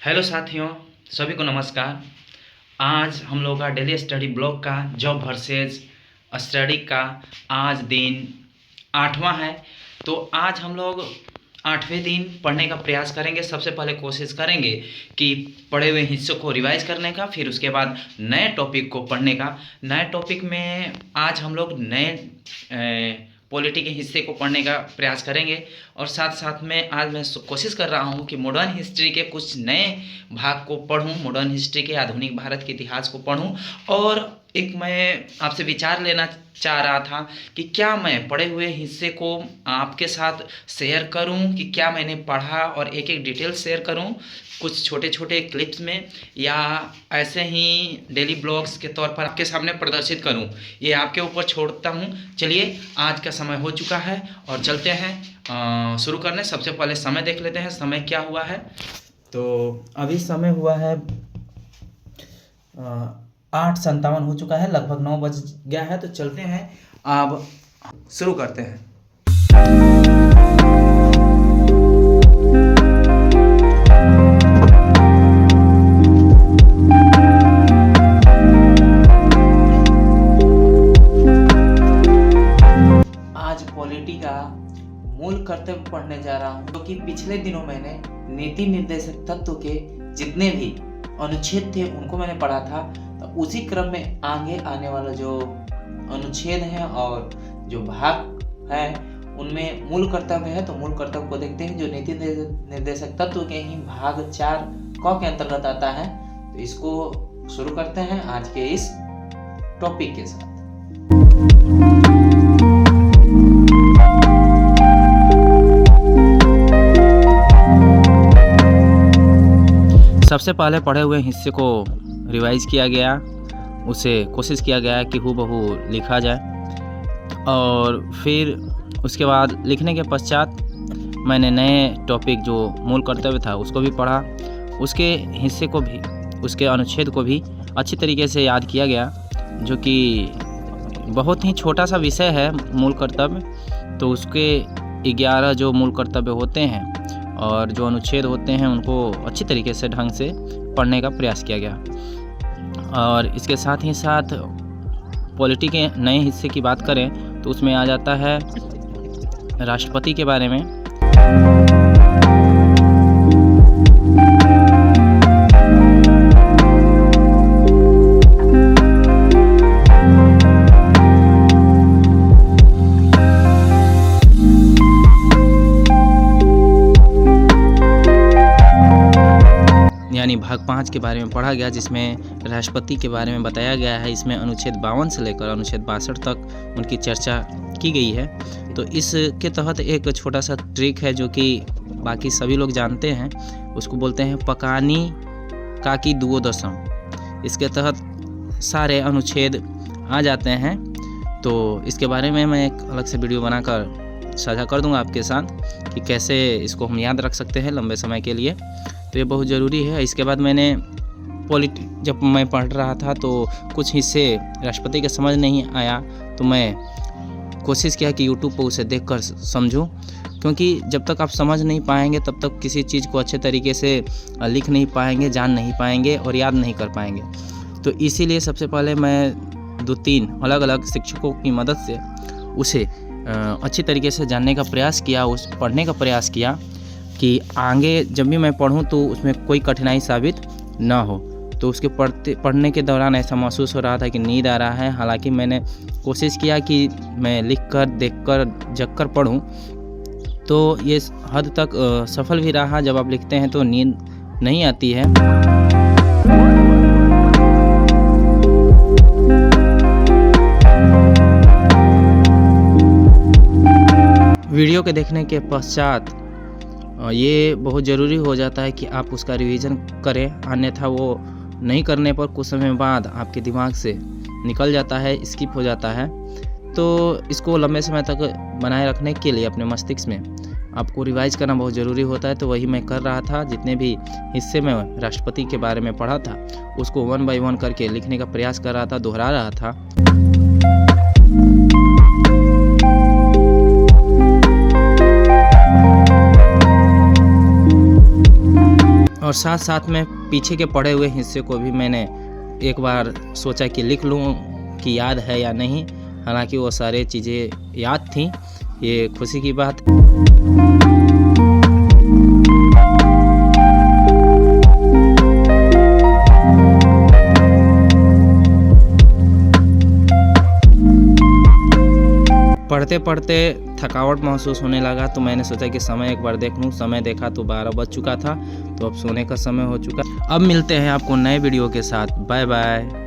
Hello साथियों, सभी को नमस्कार। आज हम लोग का डेली स्टडी ब्लॉक का जॉब वर्सेस स्टडी का आज दिन 8वां है। तो आज हम लोग 8वें दिन पढ़ने का प्रयास करेंगे। सबसे पहले कोशिश करेंगे कि पढ़े हुए हिस्सों को रिवाइज करने का, फिर उसके बाद नए टॉपिक को पढ़ने का। नए टॉपिक में आज हम लोग नए पॉलिटी के हिस्से को पढ़ने का प्रयास करेंगे और साथ साथ में आज मैं कोशिश कर रहा हूँ कि मॉडर्न हिस्ट्री के कुछ नए भाग को पढूं, मॉडर्न हिस्ट्री के आधुनिक भारत के इतिहास को पढूं। और एक मैं आपसे विचार लेना चाह रहा था कि क्या मैं पढ़े हुए हिस्से को आपके साथ शेयर करूं, कि क्या मैंने पढ़ा और एक एक डिटेल शेयर करूं कुछ छोटे छोटे क्लिप्स में, या ऐसे ही डेली ब्लॉग्स के तौर पर आपके सामने प्रदर्शित करूं। ये आपके ऊपर छोड़ता हूं। चलिए, आज का समय हो चुका है और चलते हैं शुरू करने। सबसे पहले समय देख लेते हैं, समय क्या हुआ है। तो अभी समय हुआ है 8:57 हो चुका है, लगभग 9 बज गया है। तो चलते हैं, अब शुरू करते हैं। आज पॉलिटी का मूल कर्तव्य पढ़ने जा रहा हूँ, क्योंकि पिछले दिनों मैंने नीति निर्देशक तत्व के जितने भी अनुच्छेद थे उनको मैंने पढ़ा था। तो उसी क्रम में आगे आने वाला जो अनुच्छेद है और जो भाग है उनमें मूल कर्तव्य है। तो मूल कर्तव्य को देखते हैं, जो नीति निर्देशक तत्व के ही भाग 4 क के अंतर्गत आता है। तो इसको शुरू करते हैं आज के इस टॉपिक के साथ। सबसे पहले पढ़े हुए हिस्से को रिवाइज किया गया, उसे कोशिश किया गया कि हूबहू लिखा जाए। और फिर उसके बाद लिखने के पश्चात मैंने नए टॉपिक जो मूल कर्तव्य था उसको भी पढ़ा, उसके हिस्से को भी, उसके अनुच्छेद को भी अच्छी तरीके से याद किया गया, जो कि बहुत ही छोटा सा विषय है मूल कर्तव्य। तो उसके 11 जो मूल कर्तव्य होते हैं और जो अनुच्छेद होते हैं उनको अच्छी तरीके से ढंग से पढ़ने का प्रयास किया गया। और इसके साथ ही साथ पॉलिटी के नए हिस्से की बात करें तो उसमें आ जाता है राष्ट्रपति के बारे में। यानी भाग 5 के बारे में पढ़ा गया, जिसमें राष्ट्रपति के बारे में बताया गया है। इसमें अनुच्छेद 52 से लेकर अनुच्छेद 62 तक उनकी चर्चा की गई है। तो इसके तहत एक छोटा सा ट्रिक है जो कि बाकी सभी लोग जानते हैं, उसको बोलते हैं पकानी काकी दुओदशम। इसके तहत सारे अनुच्छेद आ जाते हैं। तो इसके बारे में मैं एक अलग से वीडियो बनाकर साझा कर दूंगा आपके साथ कि कैसे इसको हम याद रख सकते हैं लंबे समय के लिए। तो ये बहुत ज़रूरी है। इसके बाद मैंने पॉलिटी जब मैं पढ़ रहा था तो कुछ हिस्से राष्ट्रपति के समझ नहीं आया, तो मैं कोशिश किया कि यूट्यूब पर उसे देखकर समझूं, क्योंकि जब तक आप समझ नहीं पाएंगे तब तक किसी चीज़ को अच्छे तरीके से लिख नहीं पाएंगे, जान नहीं पाएंगे और याद नहीं कर पाएंगे। तो इसीलिए सबसे पहले मैं 2-3 अलग अलग शिक्षकों की मदद से उसे अच्छी तरीके से जानने का प्रयास किया, उस पढ़ने का प्रयास किया कि आगे जब भी मैं पढ़ूं तो उसमें कोई कठिनाई साबित ना हो। तो उसके पढ़ने के दौरान ऐसा महसूस हो रहा था कि नींद आ रहा है। हालांकि मैंने कोशिश किया कि मैं लिखकर, देखकर, जगकर पढूं, तो ये हद तक सफल भी रहा। जब आप लिखते हैं तो नींद नहीं आती है। वीडियो के देखने के पश्चात ये बहुत ज़रूरी हो जाता है कि आप उसका रिवीजन करें, अन्यथा वो नहीं करने पर कुछ समय बाद आपके दिमाग से निकल जाता है, स्किप हो जाता है। तो इसको लंबे समय तक बनाए रखने के लिए अपने मस्तिष्क में आपको रिवाइज करना बहुत ज़रूरी होता है। तो वही मैं कर रहा था। जितने भी हिस्से में राष्ट्रपति के बारे में पढ़ा था उसको 1 बाय 1 करके लिखने का प्रयास कर रहा था, दोहरा रहा था। और साथ साथ में पीछे के पढ़े हुए हिस्से को भी मैंने एक बार सोचा कि लिख लूँ कि याद है या नहीं। हालांकि वो सारे चीज़ें याद थी, ये खुशी की बात। पढ़ते पढ़ते थकावट महसूस होने लगा, तो मैंने सोचा कि समय एक बार देख लूँ। समय देखा तो 12 बज चुका था, तो अब सोने का समय हो चुका। अब मिलते हैं आपको नए वीडियो के साथ। Bye bye.